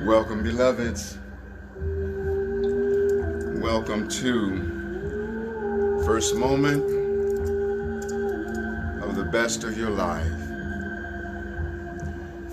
Welcome, beloveds. Welcome to first moment of the best of your life.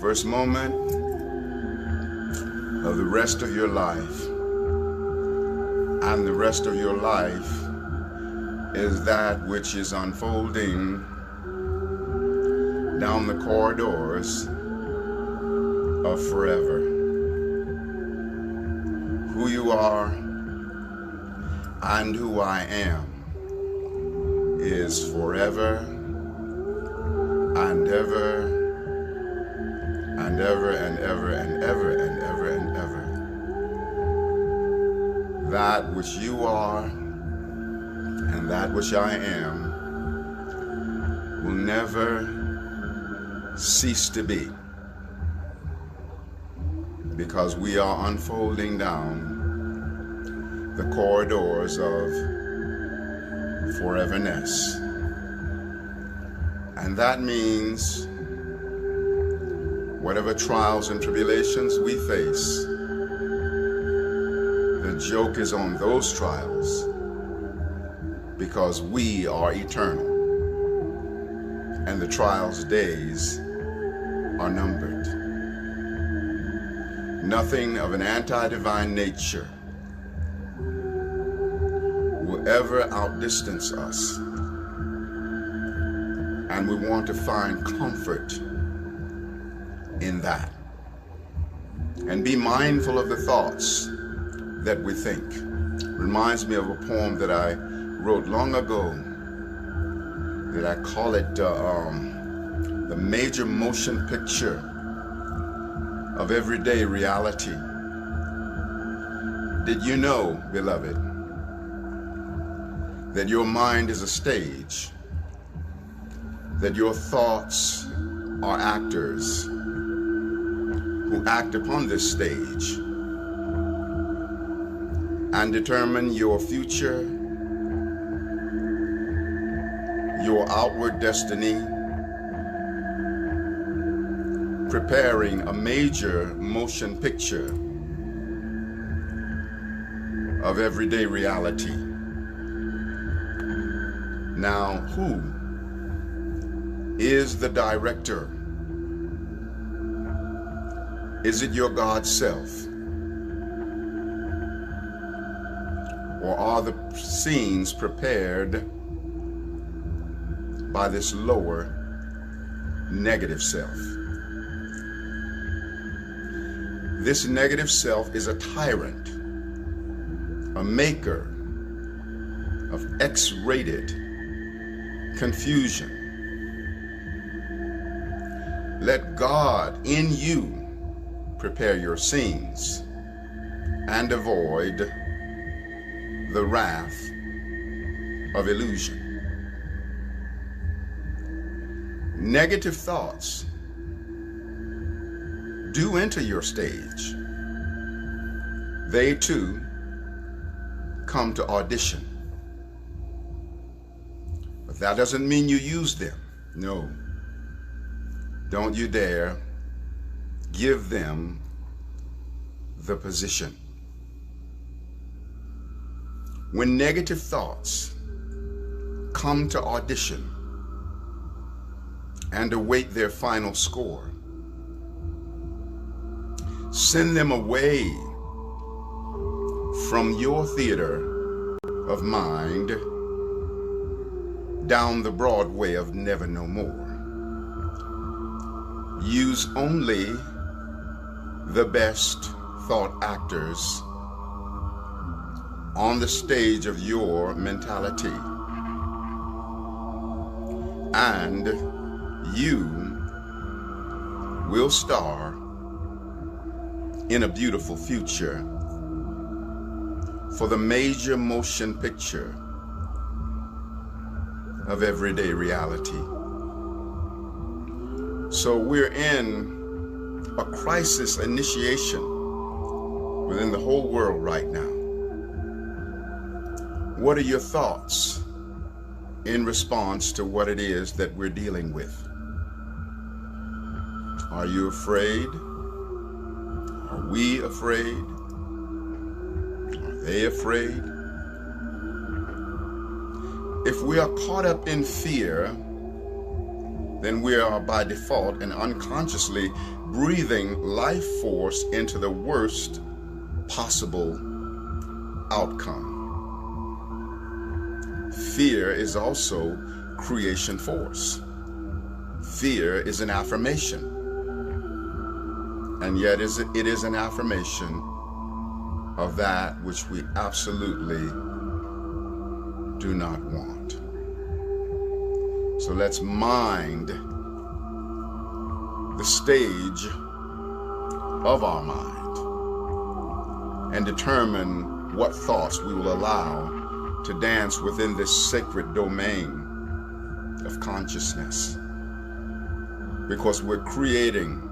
First moment of the rest of your life. And the rest of your life is that which is unfolding down the corridors of forever. Who you are and who I am is forever and ever and ever and ever and ever and ever and ever. That which you are and that which I am will never cease to be, because we are unfolding down the corridors of foreverness. And that means whatever trials and tribulations we face, the joke is on those trials, because we are eternal and the trials' days are numbered. Nothing of an anti-divine nature will ever outdistance us, and we want to find comfort in that and be mindful of the thoughts that we think. Reminds me of a poem that I wrote long ago, that I call it the major motion picture of everyday reality. Did you know, beloved, that your mind is a stage, that your thoughts are actors who act upon this stage and determine your future, your outward destiny, preparing a major motion picture of everyday reality. Now, who is the director? Is it your God self? Or are the scenes prepared by this lower negative self? This negative self is a tyrant a maker of X-rated confusion. Let God in you prepare your scenes and avoid the wrath of illusion. Negative thoughts do enter your stage. They too come to audition. But that doesn't mean you use them. No. Don't you dare give them the position. When negative thoughts come to audition and await their final score, send them away from your theater of mind down the Broadway of never no more. Use only the best thought actors on the stage of your mentality, and you will star in a beautiful future for the major motion picture of everyday reality. So we're in a crisis initiation within the whole world right now. What are your thoughts in response to what it is that we're dealing with? Are you afraid? Are we afraid? Are they afraid? If we are caught up in fear, then we are by default and unconsciously breathing life force into the worst possible outcome. Fear is also creation force. Fear is an affirmation. And yet it is an affirmation of that which we absolutely do not want. So let's mind the stage of our mind and determine what thoughts we will allow to dance within this sacred domain of consciousness. Because we're creating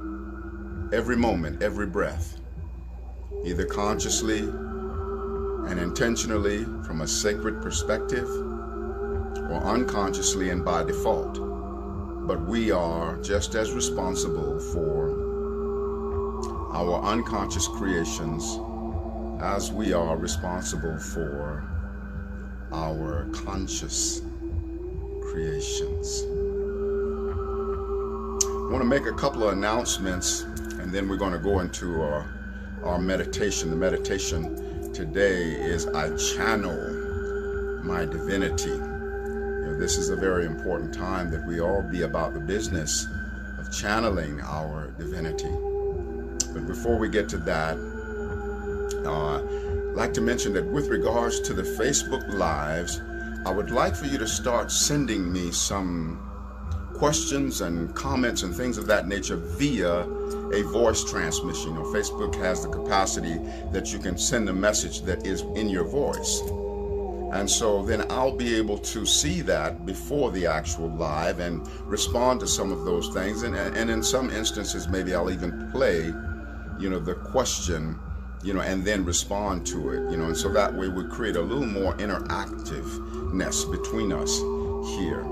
every moment, every breath, either consciously and intentionally from a sacred perspective, or unconsciously and by default. But we are just as responsible for our unconscious creations as we are responsible for our conscious creations. I want to make a couple of announcements, and then we're going to go into our meditation. The meditation today is I channel my divinity. This is a very important time that we all be about the business of channeling our divinity. But before we get to that, I'd like to mention that with regards to the Facebook Lives, I would like for you to start sending me some questions and comments and things of that nature via a voice transmission. You know, Facebook has the capacity that you can send a message that is in your voice. And so then I'll be able to see that before the actual live and respond to some of those things. And in some instances, maybe I'll even play, the question, and then respond to it, and so that way we create a little more interactiveness between us here.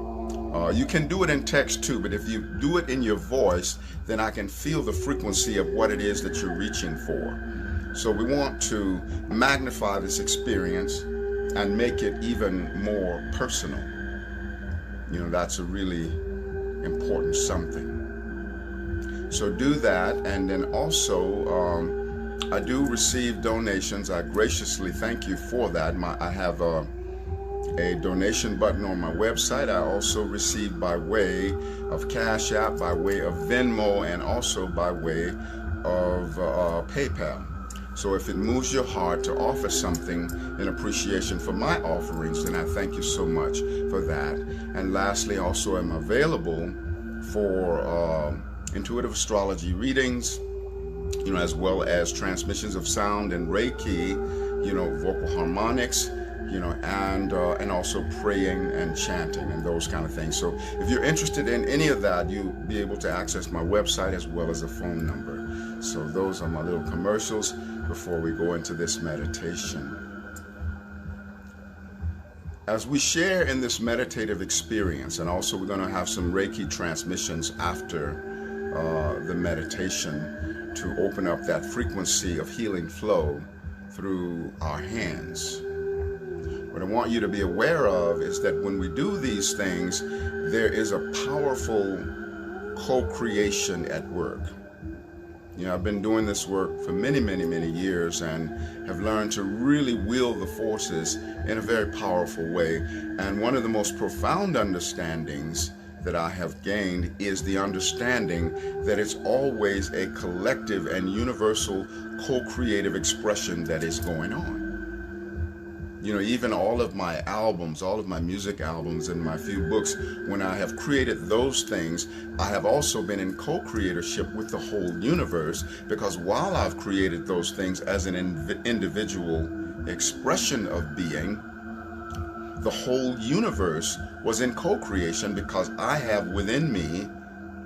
You can do it in text too, but if you do it in your voice, then I can feel the frequency of what it is that you're reaching for. So we want to magnify this experience and make it even more personal. That's a really important something. So do that, and then also I do receive donations. I graciously thank you for that. I have a donation button on my website. I also receive by way of Cash App, by way of Venmo, and also by way of PayPal. So if it moves your heart to offer something in appreciation for my offerings, then I thank you so much for that. And lastly, also I'm available for intuitive astrology readings, as well as transmissions of sound and Reiki, vocal harmonics, and also praying and chanting and those kind of things. So if you're interested in any of that, you'll be able to access my website as well as a phone number. So those are my little commercials before we go into this meditation. As we share in this meditative experience, and also we're going to have some Reiki transmissions after the meditation to open up that frequency of healing flow through our hands. What I want you to be aware of is that when we do these things, there is a powerful co-creation at work. I've been doing this work for many, many, many years and have learned to really wield the forces in a very powerful way. And one of the most profound understandings that I have gained is the understanding that it's always a collective and universal co-creative expression that is going on. Even all of my albums, all of my music albums and my few books, when I have created those things, I have also been in co-creatorship with the whole universe, because while I've created those things as an individual expression of being, the whole universe was in co-creation, because I have within me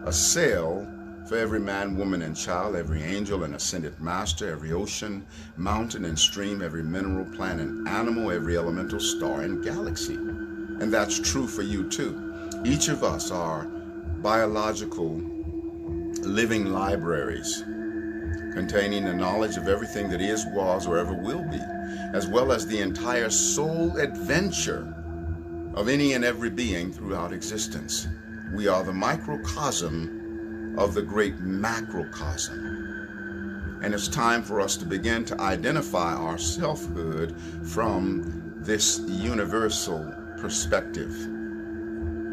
a cell for every man, woman, and child, every angel and ascended master, every ocean, mountain, and stream, every mineral, plant, and animal, every elemental star and galaxy. And that's true for you too. Each of us are biological living libraries containing the knowledge of everything that is, was, or ever will be, as well as the entire soul adventure of any and every being throughout existence. We are the microcosm of the great macrocosm. And it's time for us to begin to identify our selfhood from this universal perspective.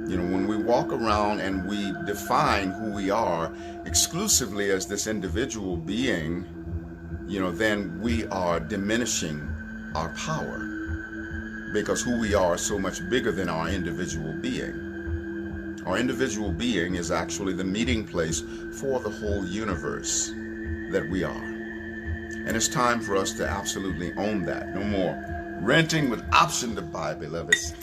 When we walk around and we define who we are exclusively as this individual being, then we are diminishing our power, because who we are is so much bigger than our individual being. Our individual being is actually the meeting place for the whole universe that we are. And it's time for us to absolutely own that. No more renting with option to buy, beloveds.